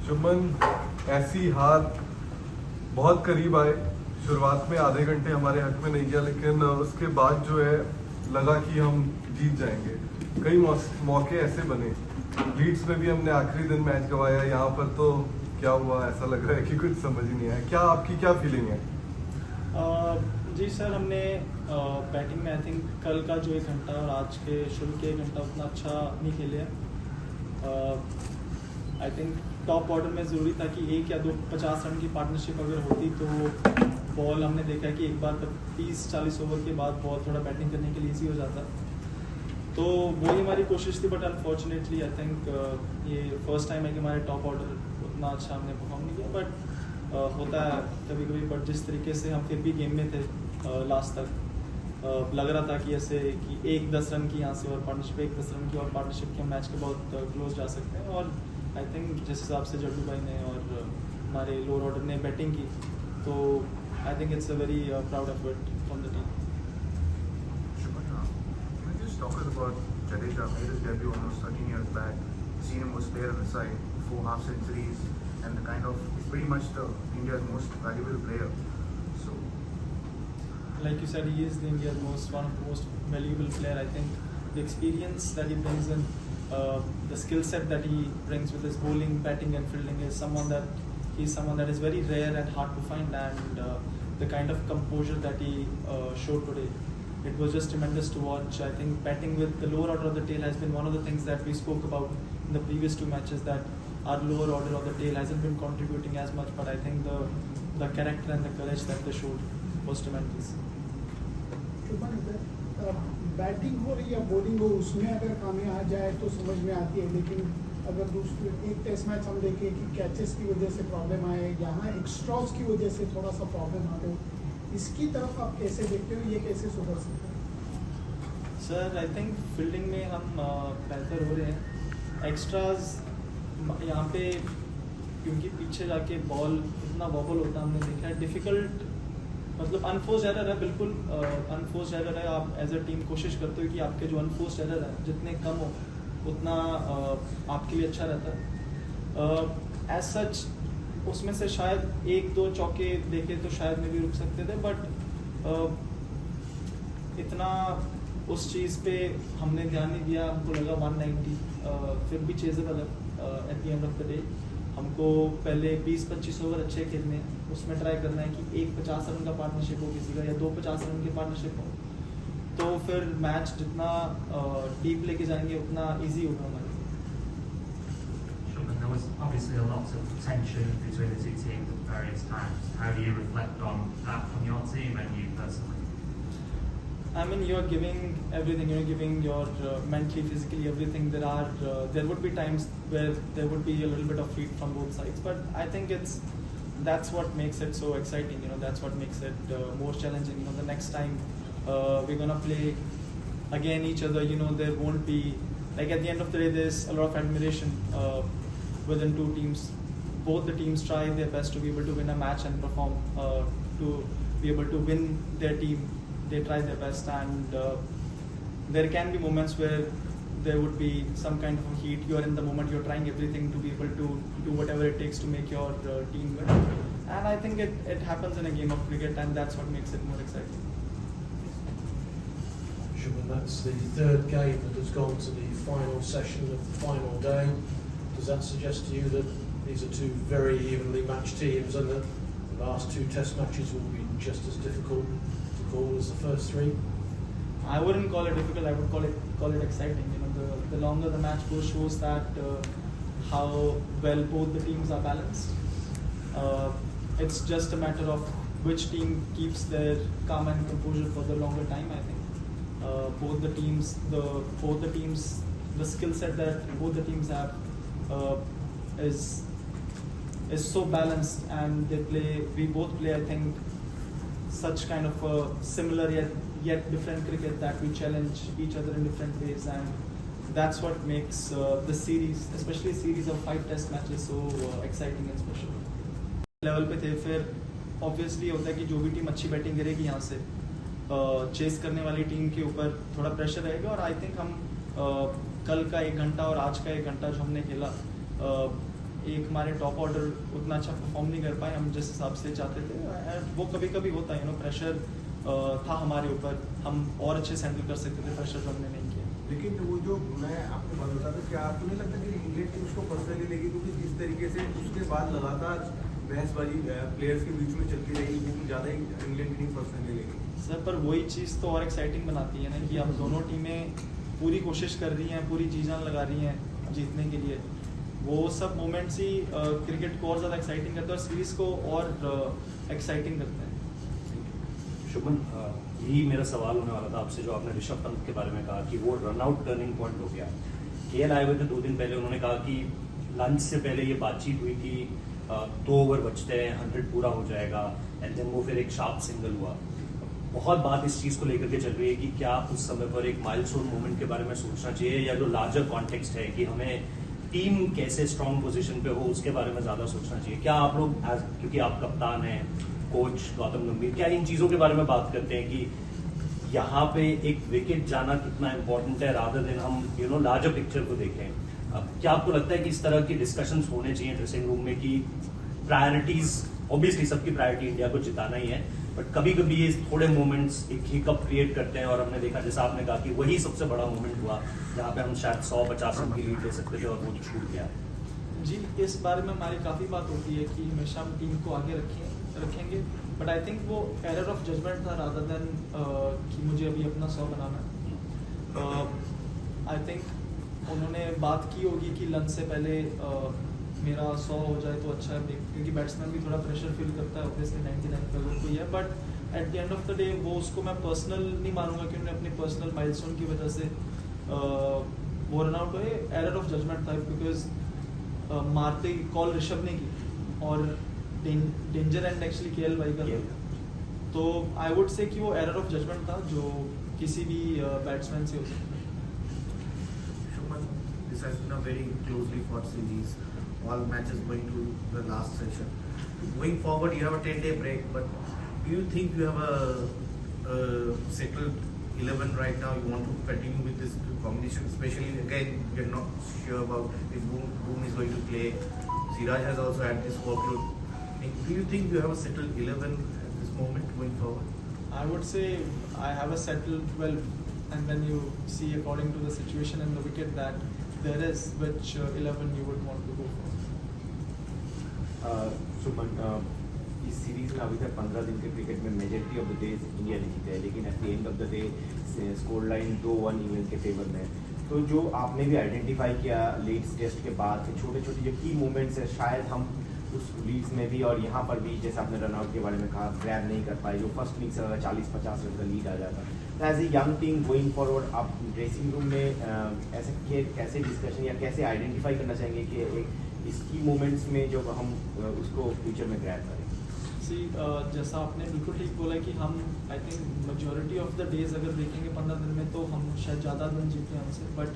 चुम्बन ऐसी हार बहुत करीब आए। शुरुआत में आधे घंटे हमारे हक में नहीं गया, लेकिन उसके बाद जो है लगा कि हम जीत जाएंगे। कई मौके ऐसे बने, लीड्स में भी हमने आखिरी दिन मैच गंवाया। यहाँ पर तो क्या हुआ, ऐसा लग रहा है कि कुछ समझ ही नहीं आया। क्या आपकी क्या फीलिंग है? जी सर, हमने बैटिंग में आई थिंक कल का जो 1 घंटा और आज के शुरू के 1 घंटा उतना अच्छा नहीं खेले हैं। आई थिंक टॉप ऑर्डर में ज़रूरी था कि 1 या 2 50 रन की पार्टनरशिप अगर होती तो बॉल हमने देखा कि एक बार 30-40 ओवर के बाद बॉल थोड़ा बैटिंग करने के लिए ईजी हो जाता, तो वही हमारी कोशिश थी। बट अनफॉर्चुनेटली आई थिंक ये फर्स्ट टाइम है कि हमारे टॉप ऑर्डर उतना अच्छा हमने परफॉर्म नहीं किया। बट होता है कभी कभी। बट जिस तरीके से हम फिर भी गेम में थे लास्ट तक, लग रहा था कि ऐसे कि 1-10 रन की यहाँ से और पार्टनरशिप 1-10 रन की और पार्टनरशिप के हम मैच के बहुत क्लोज जा सकते हैं। और आई थिंक जिस हिसाब से जड्डू भाई ने और हमारे लोअर ऑर्डर ने बैटिंग की, तो I think it's a very proud effort from the team. Talking about Jadeja, made his debut almost 13 years back. Seen him was player on the side, 4 half centuries, and he's pretty much India's most valuable player. So, like you said, he is India's one of the most valuable player. I think the experience that he brings in, the skill set that he brings with his bowling, batting, and fielding is someone that is very rare and hard to find. And the kind of composure that he showed today, it was just tremendous to watch. I think batting with the lower order of the tail has been one of the things that we spoke about in the previous 2 matches, that our lower order of the tail hasn't been contributing as much. But I think the character and the courage that they showed was tremendous. Batting हो रही या bowling हो, उसमें अगर खामी आ जाए तो समझ में आती है, लेकिन अगर दूसरे एक टेस्ट मैच हम देखें कि कैचेस की वजह से प्रॉब्लम आए, यहाँ एक्स्ट्रास की वजह से थोड़ा सा प्रॉब्लम आ गई, इसकी तरफ आप कैसे देखते हो, ये कैसे सुधर सकते हैं? सर, आई थिंक फील्डिंग में हम बेहतर हो रहे हैं। एक्स्ट्राज यहाँ पे क्योंकि पीछे जाके बॉल इतना वॉबल होता है, हमने देखा है। डिफ़िकल्ट मतलब अनफोर्स्ड एरर है, बिल्कुल अनफोर्स्ड एरर है। आप एज अ टीम कोशिश करते हो कि आपके जो अनफोर्स्ड एरर है जितने कम हो उतना आपके लिए अच्छा रहता है। एज सच उसमें से शायद 1-2 चौके देखे तो शायद में भी रुक सकते थे, बट इतना उस चीज़ पे हमने ध्यान नहीं दिया। हमको लगा 190 फिर भी चेजेबल है at the end of the day. हमको पहले 20-25 ओवर अच्छे खेलने हैं, उसमें ट्राई करना है कि 1 50 रन का पार्टनरशिप हो किसी का, या 2 50 रन की पार्टनरशिप हो, तो फिर मैच जितना डीप लेके जाएंगे उतना इजी होगा हमारे लिए। There was obviously a lot of tension between the 2 teams at various times. How do you reflect on that from your team and you personally? I mean, you're giving everything. You're giving your mentally, physically, everything. There would be times where there would be a little bit of heat from both sides, but I think that's what makes it so exciting. That's what makes it more challenging. The next time we're gonna play again each other. There won't be, like, at the end of the day, there's a lot of admiration within 2 teams. Both the teams try their best to be able to win a match and perform, to be able to win their team. They try their best, and there can be moments where there would be some kind of a heat. You're in the moment, you're trying everything to be able to do whatever it takes to make your team win. And I think it happens in a game of cricket, and that's what makes it more exciting. Shubman, that's the 3rd game that has gone to the final session of the final day. Does that suggest to you that these are 2 very evenly matched teams, and that the last 2 test matches will be just as difficult to call as the first 3? I wouldn't call it difficult. I would call it exciting. The longer the match goes shows that how well both the teams are balanced. It's just a matter of which team keeps their calm and composure for the longer time. I think both the teams, the skill set that both the teams have is so balanced, and we both play, I think, such kind of a similar yet different cricket that we challenge each other in different ways, and that's what makes the series, especially a series of 5 test matches, so exciting and special. Level पे थे, फिर obviously होता है कि जो भी team अच्छी batting करेगी यहाँ से चेस करने वाली टीम के ऊपर थोड़ा प्रेशर रहेगा। और आई थिंक हम कल का 1 घंटा और आज का 1 घंटा जो हमने खेला, एक हमारे टॉप ऑर्डर उतना अच्छा परफॉर्म नहीं कर पाए हम जिस हिसाब से चाहते थे, एंड वो कभी कभी होता है, प्रेशर था हमारे ऊपर, हम और अच्छे से हैंडल कर सकते थे प्रेशर जो हमने नहीं किया। लेकिन वो जो मैं आपको बात बता था, क्या आपको नहीं लगता कि इंग्लैंड टीम उसको पर्सनली लेगी, क्योंकि जिस तरीके से उसके बाद लगातार बहसबाजी प्लेयर्स के बीच में चलती रही, वो ज़्यादा ही इंग्लैंड टीम पर्सनली लेगी? सर पर वही चीज़ तो और एक्साइटिंग बनाती है ना कि अब दोनों टीमें पूरी कोशिश कर रही हैं, पूरी जी जान लगा रही हैं जीतने के लिए। वो सब मोमेंट्स ही क्रिकेट को और ज़्यादा एक्साइटिंग करते हैं और सीरीज़ को और एक्साइटिंग करते हैं। शुभमन, यही मेरा सवाल होने वाला था आपसे, जो आपने ऋषभ पंत के बारे में कहा कि वो रनआउट टर्निंग पॉइंट हो गया। केएल आए हुए थे 2 दिन पहले, उन्होंने कहा कि लंच से पहले ये बातचीत हुई कि 2 ओवर बचते हैं, 100 पूरा हो जाएगा, एंड देन वो फिर एक शार्प सिंगल हुआ। बहुत बात इस चीज़ को लेकर के चल रही है कि क्या उस समय पर एक माइलस्टोन मोमेंट के बारे में सोचना चाहिए, या जो लार्जर कॉन्टेक्स्ट है कि हमें टीम कैसे स्ट्रॉन्ग पोजीशन पे हो उसके बारे में ज़्यादा सोचना चाहिए? क्या आप लोग क्योंकि आप कप्तान हैं, कोच गौतम गंभीर, क्या इन चीज़ों के बारे में बात करते हैं कि यहाँ पे एक विकेट जाना कितना इंपॉर्टेंट है, रादर देन हम लार्जर पिक्चर को देखें? क्या आपको लगता है कि इस तरह की डिस्कशंस होने चाहिए ड्रेसिंग रूम में कि प्रायोरिटीज, ऑब्वियसली सबकी प्रायोरिटी इंडिया को जिताना ही है, बट कभी कभी ये थोड़े मोमेंट्स एक हिकअप क्रिएट करते हैं, और हमने देखा जैसा आपने कहा कि वही सबसे बड़ा मोमेंट हुआ जहाँ पे हम शायद 100-50 रन की लीड ले सकते थे और वो छूट गया। जी, इस बारे में हमारी काफ़ी बात होती है कि हमेशा हम टीम को आगे रखेंगे, बट आई थिंक वो एरर ऑफ जजमेंट था रादर देन कि मुझे अभी अपना 100 बनाना है। आई थिंक उन्होंने बात की होगी कि लंच से पहले मेरा 100 हो जाए तो अच्छा है, क्योंकि बैट्समैन भी थोड़ा प्रेशर फील करता है, ऑब्वियसली 99 का लोग कोई है, but at the end of the day वो उसको मैं पर्सनल नहीं मानूंगा कि उन्होंने अपनी पर्सनल माइलस्टोन की वजह से वो रन आउट हुए। एरर ऑफ जजमेंट था, बिकॉज मारते कॉल ऋषभ ने की और डेंजर एंड एक्चुअली केएल भाई का, तो आई वुड से कि वो एरर ऑफ जजमेंट था जो किसी भी बैट्समैन से हो सकता है। Shuman, this has been a very closely fought series. All matches going to the last session. Going forward, you have a 10-day break, but do you think you have a settled 11 right now? You want to continue with this combination, especially again, we are not sure about if Boom is going to play. Siraj has also had this workload. Do you think you have a settled 11 at this moment going forward? I would say I have a settled 12, and then you see according to the situation and the wicket that there is which 11 you would want to go for. सुमन, इस series में अभी तक 15 दिन के cricket में majority of the days India ने जीता है, लेकिन at the end of the day score line 2-1 England के फेवर में है। तो जो आपने भी आइडेंटिफाई किया लीड्स टेस्ट के बाद छोटे छोटे जो की मूवमेंट्स है, शायद हम उस लीड्स में भी और यहाँ पर भी, जैसे आपने रनआउट के बारे में कहा, ग्रैब नहीं कर पाए, जो फर्स्ट इनिंग्स अगर 40-50 रन का लीड आ जाता। तो as a young team going forward, आप ड्रेसिंग रूम में ऐसे कैसे डिस्कशन या कैसे आइडेंटिफाई करना चाहेंगे कि एक इस की मोमेंट्स में जो हम उसको फ्यूचर में ग्रैब करें? सी जैसा आपने बिल्कुल ठीक बोला कि हम I think majority of the days अगर देखेंगे 15 दिन में, तो हम शायद ज़्यादा रन जीते हैं हमसे, बट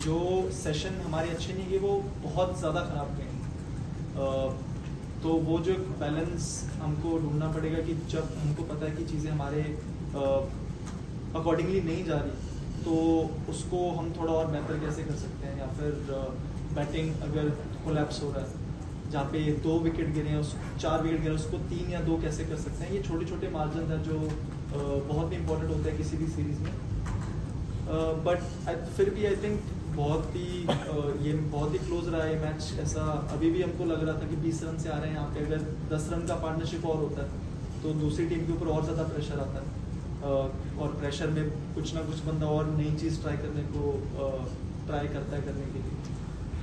जो सेशन हमारे अच्छे नहीं गए वो बहुत ज़्यादा ख़राब गए। तो वो जो बैलेंस हमको ढूंढना पड़ेगा कि जब हमको पता है कि चीज़ें हमारे अकॉर्डिंगली नहीं जा रही, तो उसको हम थोड़ा और बेहतर कैसे कर सकते हैं, या फिर बैटिंग अगर कोलैप्स हो रहा है जहाँ पे 2 विकेट गिरे हैं, 4 विकेट गिरे, उसको 3 या 2 कैसे कर सकते हैं। ये छोटे छोटे मार्जिन हैं जो बहुत ही इंपॉर्टेंट होते हैं किसी भी सीरीज़ में। बट फिर भी आई थिंक ये बहुत ही क्लोज रहा है मैच। ऐसा अभी भी हमको लग रहा था कि 20 रन से आ रहे हैं, यहाँ पे अगर 10 रन का पार्टनरशिप और होता है तो दूसरी टीम के ऊपर और ज़्यादा प्रेशर आता है, और प्रेशर में कुछ ना कुछ बंदा और नई चीज़ ट्राई करता है करने के लिए।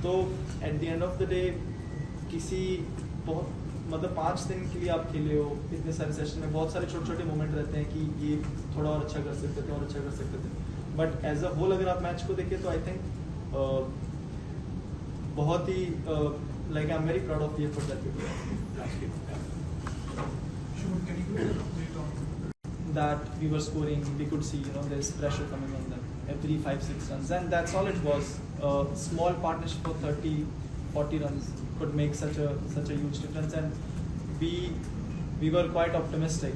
तो at the end of the day मतलब 5 दिन के लिए आप खेले हो, इतने सारे सेशन में बहुत सारे छोटे छोटे मोमेंट रहते हैं कि ये थोड़ा और अच्छा कर सकते थे और अच्छा कर सकते थे, बट एज अ होल अगर आप मैच को देखें तो आई थिंक बहुत ही like I am very proud of the effort that we that we were scoring. We could see there is pressure coming on them every 5-6 runs, and that's all it was. Small partnership of 30-40 runs could make such a huge difference, and we were quite optimistic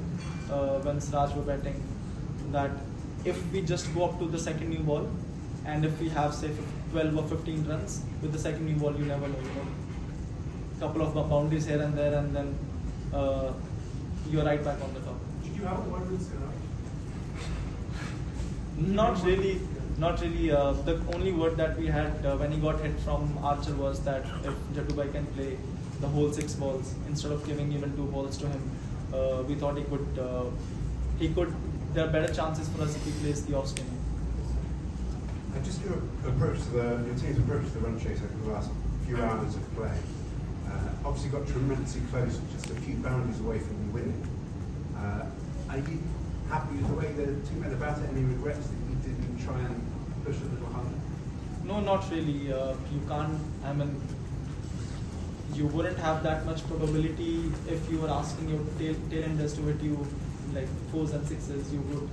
when Siraj were batting that if we just go up to the second new ball, and if we have say 12 or 15 runs with the second new ball, you never know. couple of boundaries here and there, and then you're right back on the top. Did you have a word with Siraj? Not really. Not really. The only word that we had when he got hit from Archer was that if Jaddubai can play the whole 6 balls instead of giving even 2 balls to him, we thought he could. There are better chances for us if he plays the off spinner. And just your team's approach to the run chase over the last few hours of play. Obviously got tremendously close, just a few boundaries away from winning. Are you happy with the way the team went about it? Any regrets that you didn't try and push a little harder? No, not really. You can't. I mean, you wouldn't have that much probability if you were asking your tail-enders to hit you like 4s and 6s. You would.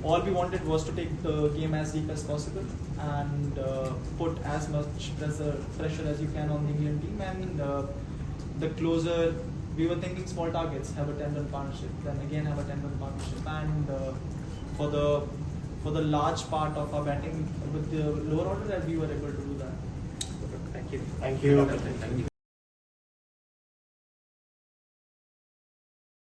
All we wanted was to take the game as deep as possible and put as much pressure as you can on the England team. And the closer, we were thinking small targets, have a 10-run partnership, then again have a 10-run partnership. And for the large part of our batting with the lower order, that we were able to do that. Thank you. Thank you.